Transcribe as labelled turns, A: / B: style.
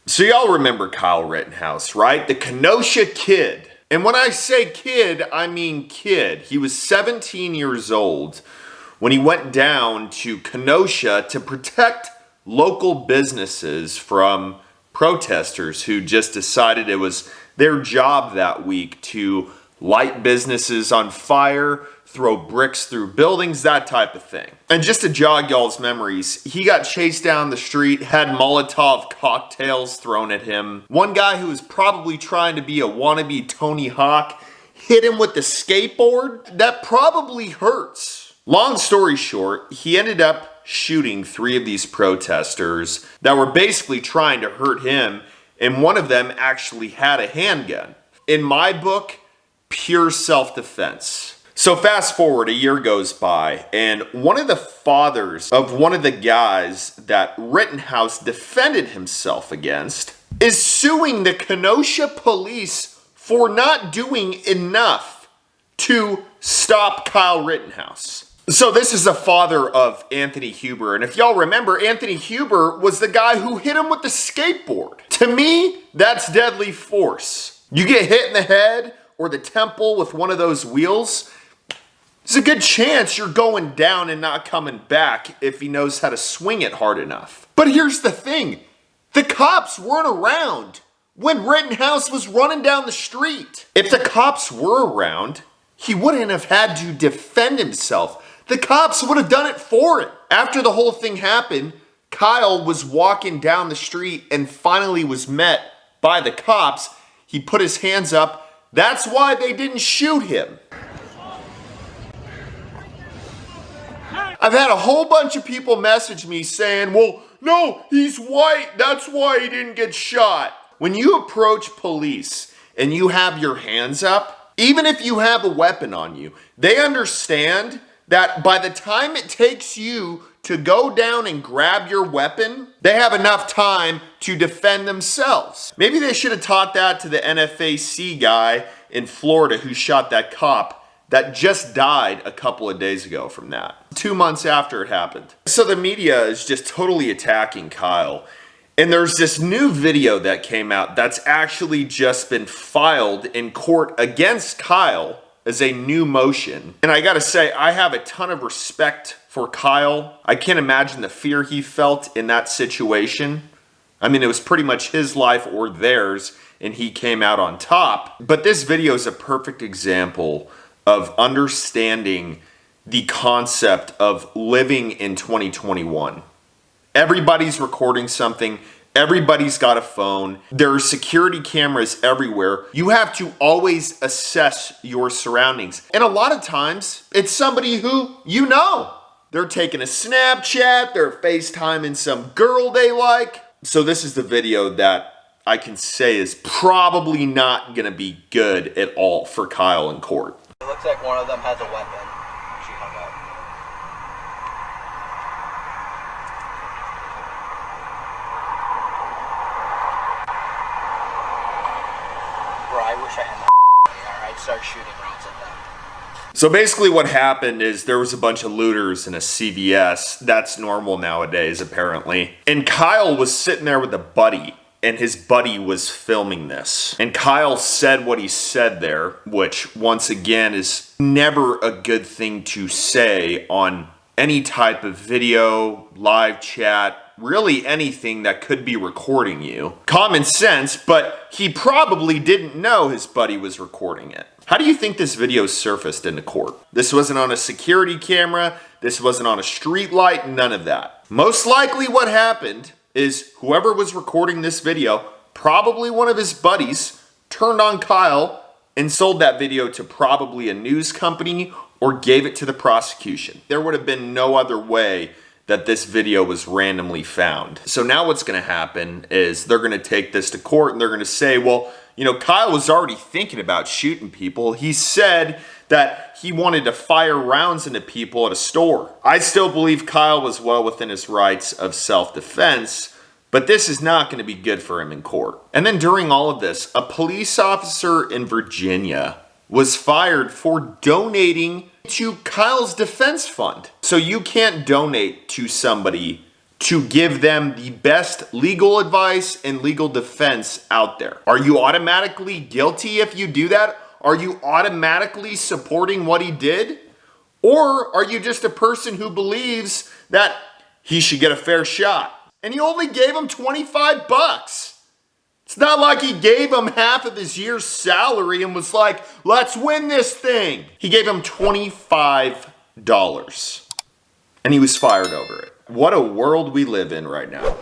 A: So y'all remember Kyle Rittenhouse, right? The Kenosha Kid. And when I say kid, I mean kid. He was 17 years old when he went down to Kenosha to protect local businesses from protesters who just decided it was their job that week to light businesses on fire, throw bricks through buildings, that type of thing. And just to jog y'all's memories, he got chased down the street, had Molotov cocktails thrown at him. One guy who was probably trying to be a wannabe Tony Hawk hit him with the skateboard. That probably hurts. Long story short, he ended up shooting 3 of these protesters that were basically trying to hurt him, and one of them actually had a handgun. In my book, pure self-defense. So fast forward, a year goes by, and one of the fathers of one of the guys that Rittenhouse defended himself against is suing the Kenosha police for not doing enough to stop Kyle Rittenhouse. So this is the father of Anthony Huber, and if y'all remember, Anthony Huber was the guy who hit him with the skateboard. To me, that's deadly force. You get hit in the head or the temple with one of those wheels, there's a good chance you're going down and not coming back if he knows how to swing it hard enough. But here's the thing. The cops weren't around when Rittenhouse was running down the street. If the cops were around, he wouldn't have had to defend himself. The cops would have done it for him. After the whole thing happened, Kyle was walking down the street and finally was met by the cops. He put his hands up. That's why they didn't shoot him. I've had a whole bunch of people message me saying, well, no, he's white. That's why he didn't get shot. When you approach police and you have your hands up, even if you have a weapon on you, they understand that by the time it takes you to go down and grab your weapon, they have enough time to defend themselves. Maybe they should have taught that to the NFAC guy in Florida who shot that cop that just died a couple of days ago from that. 2 months after it happened. So the media is just totally attacking Kyle. And there's this new video that came out that's actually just been filed in court against Kyle as a new motion. And I gotta say, I have a ton of respect for Kyle. I can't imagine the fear he felt in that situation. I mean, it was pretty much his life or theirs, and he came out on top. But this video is a perfect example of understanding the concept of living in 2021. Everybody's recording something. Everybody's got a phone. There are security cameras everywhere. You have to always assess your surroundings. And a lot of times, it's somebody who you know. They're taking a Snapchat, they're FaceTiming some girl they like. So this is the video that I can say is probably not gonna be good at all for Kyle in court.
B: It looks like one of them has a weapon. She hung up. Bro, I wish I had my or I'd start shooting rounds at them.
A: So basically what happened is there was a bunch of looters in a CVS. That's normal nowadays, apparently. And Kyle was sitting there with a buddy, and his buddy was filming this. And Kyle said what he said there, which once again is never a good thing to say on any type of video, live chat, really anything that could be recording you. Common sense, but he probably didn't know his buddy was recording it. How do you think this video surfaced into court? This wasn't on a security camera, this wasn't on a street light, none of that. Most likely what happened is whoever was recording this video, probably one of his buddies, turned on Kyle and sold that video to probably a news company or gave it to the prosecution. There would have been no other way that this video was randomly found. So now what's gonna happen is they're gonna take this to court and they're gonna say, well, you know, Kyle was already thinking about shooting people. He said that he wanted to fire rounds into people at a store. I still believe Kyle was well within his rights of self-defense, but this is not going to be good for him in court. And then during all of this, a police officer in Virginia was fired for donating to Kyle's defense fund. So you can't donate to somebody to give them the best legal advice and legal defense out there. Are you automatically guilty if you do that? Are you automatically supporting what he did? Or are you just a person who believes that he should get a fair shot? And you only gave him 25 bucks. It's not like he gave him half of his year's salary and was like, let's win this thing. He gave him $25. And he was fired over it. What a world we live in right now.